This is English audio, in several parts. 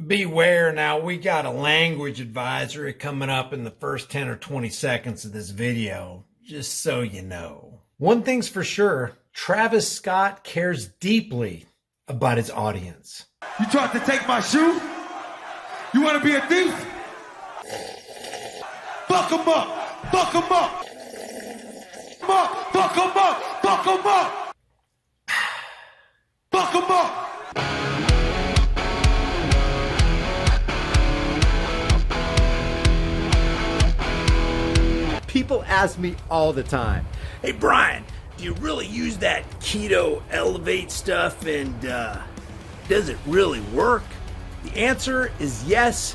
Beware now, we got a language advisory coming up in the first 10 or 20 seconds of this video, just so you know. One thing's for sure, Travis Scott cares deeply about his audience. You tried to take my shoe? You want to be a thief? Fuck him up! Fuck him up! Fuck him up! Fuck him up! Fuck him up! People ask me all the time, hey Brian, do you really use that keto elevate stuff and does it really work? The answer is yes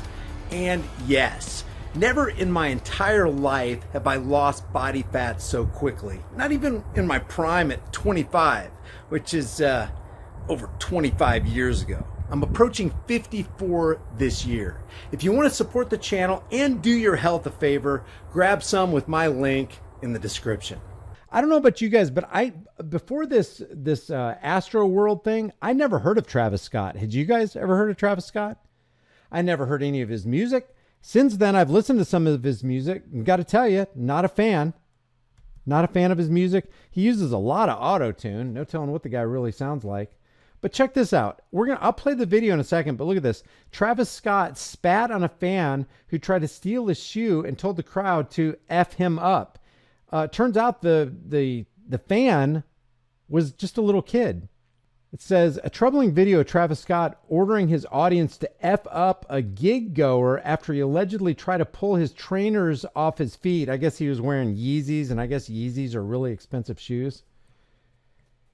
and yes. Never in my entire life have I lost body fat so quickly. Not even in my prime at 25, which is over 25 years ago. I'm approaching 54 this year. If you want to support the channel and do your health a favor, grab some with my link in the description. I don't know about you guys, but before this Astro World thing, I never heard of Travis Scott. Had you guys ever heard of Travis Scott? I never heard any of his music. Since then, I've listened to some of his music. I've got to tell you, not a fan. Not a fan of his music. He uses a lot of auto-tune. No telling what the guy really sounds like. But check this out. I'll play the video in a second, but look at this. Travis Scott spat on a fan who tried to steal his shoe and told the crowd to F him up. Turns out the fan was just a little kid. It says, a troubling video of Travis Scott ordering his audience to F up a gig goer after he allegedly tried to pull his trainers off his feet. I guess he was wearing Yeezys, and I guess Yeezys are really expensive shoes.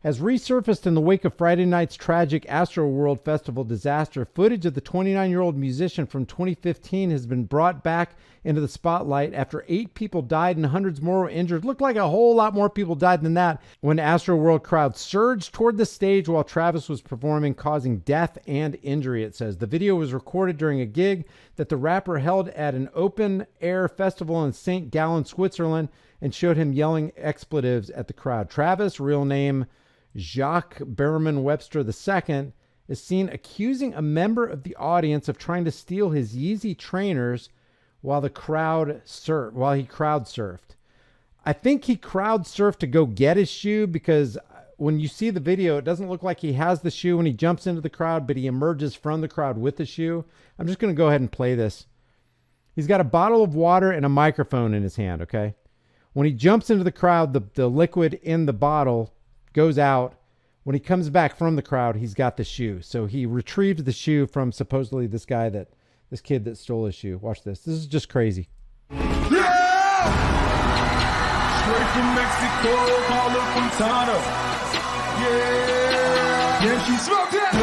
Has resurfaced in the wake of Friday night's tragic Astroworld Festival disaster. Footage of the 29-year-old musician from 2015 has been brought back into the spotlight after 8 people died and hundreds more were injured. Looked like a whole lot more people died than that when Astroworld crowd surged toward the stage while Travis was performing, causing death and injury, it says. The video was recorded during a gig that the rapper held at an open-air festival in St. Gallen, Switzerland, and showed him yelling expletives at the crowd. Travis, real name Jacques Berman Webster II, is seen accusing a member of the audience of trying to steal his Yeezy trainers while he crowd surfed. I think he crowd surfed to go get his shoe, because when you see the video, it doesn't look like he has the shoe when he jumps into the crowd, but he emerges from the crowd with the shoe. I'm just going to go ahead and play this. He's got a bottle of water and a microphone in his hand, okay? When he jumps into the crowd, the liquid in the bottle goes out. When he comes back from the crowd, he's got the shoe. So he retrieved the shoe from supposedly this kid that stole his shoe. Watch this. This is just crazy. Yeah! Straight from Mexico, Paulo Fontana. Yeah! Yeah, she smoked that.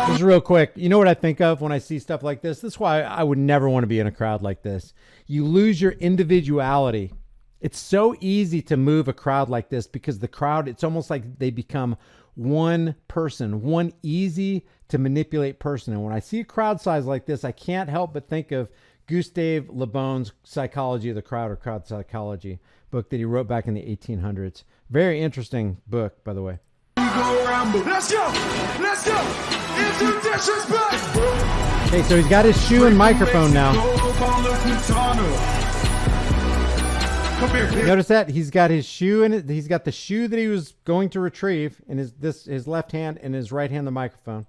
Just real quick, you know what I think of when I see stuff like this? This is why I would never want to be in a crowd like this. You lose your individuality. It's so easy to move a crowd like this because the crowd, it's almost like they become one person, one easy to manipulate person. And when I see a crowd size like this, I can't help but think of Gustave Le Bon's Psychology of the Crowd, or Crowd Psychology, book that he wrote back in the 1800s. Very interesting book, by the way. Let's go! Let's go! Into disrespect! Okay, so he's got his shoe and microphone now. Notice that he's got his shoe in it. He's got the shoe that he was going to retrieve in his left hand, and his right hand the microphone.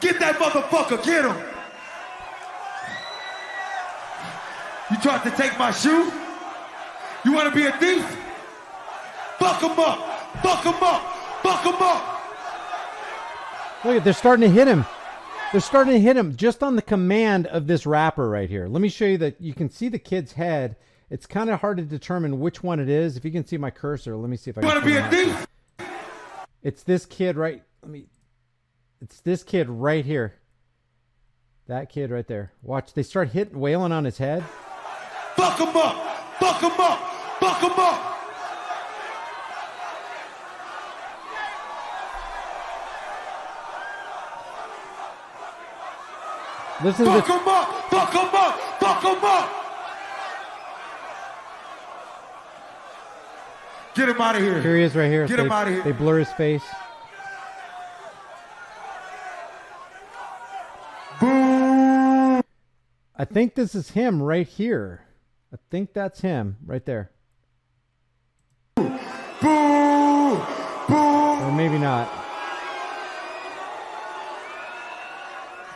Get that motherfucker! Get him! You tried to take my shoe? You want to be a thief? Fuck him up! Fuck him up! Fuck him up! Look, they're starting to hit him. They're starting to hit him just on the command of this rapper right here. Let me show you that. You can see the kid's head. It's kind of hard to determine which one it is. If you can see my cursor, let me see if I can. You want to be a thief? It's this kid right. It's this kid right here. That kid right there. Watch. They start wailing on his head. Fuck him up! Fuck him up! Fuck him up! Listen to fuck him up! Fuck him up! Fuck him up! Get him out of here. Here he is right here. Get him out of here. They blur his face. Boo! I think this is him right here. I think that's him right there. Boo! Boo! Or maybe not.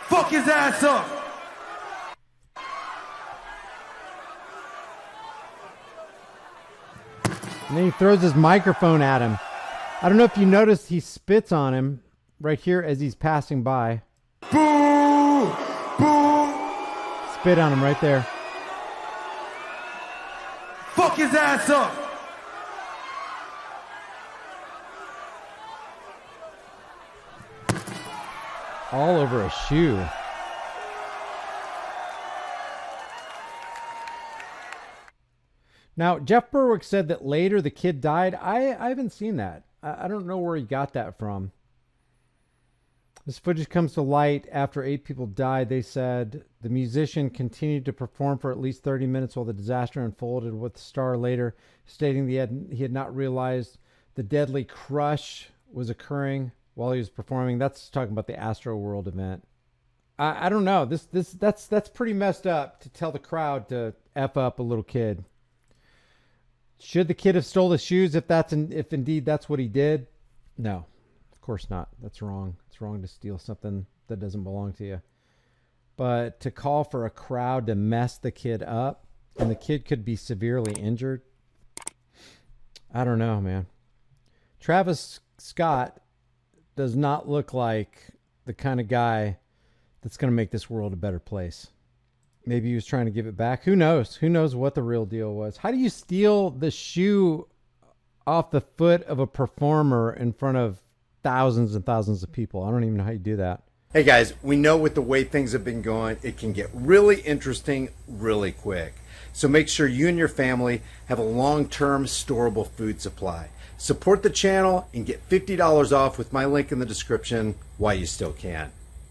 Fuck his ass up. And then he throws his microphone at him. I don't know if you noticed he spits on him right here as he's passing by. Boo! Boo! Spit on him right there. Fuck his ass up. All over a shoe. Now, Jeff Berwick said that later the kid died. I haven't seen that. I don't know where he got that from. This footage comes to light after 8 people died. They said the musician continued to perform for at least 30 minutes while the disaster unfolded, with the star later stating he had not realized the deadly crush was occurring while he was performing. That's talking about the Astro World event. I don't know. That's pretty messed up to tell the crowd to F up a little kid. Should the kid have stole the shoes if indeed that's what he did? No, of course not. That's wrong. It's wrong to steal something that doesn't belong to you. But to call for a crowd to mess the kid up and the kid could be severely injured, I don't know, man. Travis Scott does not look like the kind of guy that's going to make this world a better place. Maybe he was trying to give it back. Who knows? Who knows what the real deal was? How do you steal the shoe off the foot of a performer in front of thousands and thousands of people? I don't even know how you do that. Hey guys, we know with the way things have been going, it can get really interesting really quick. So make sure you and your family have a long-term storable food supply. Support the channel and get $50 off with my link in the description while you still can.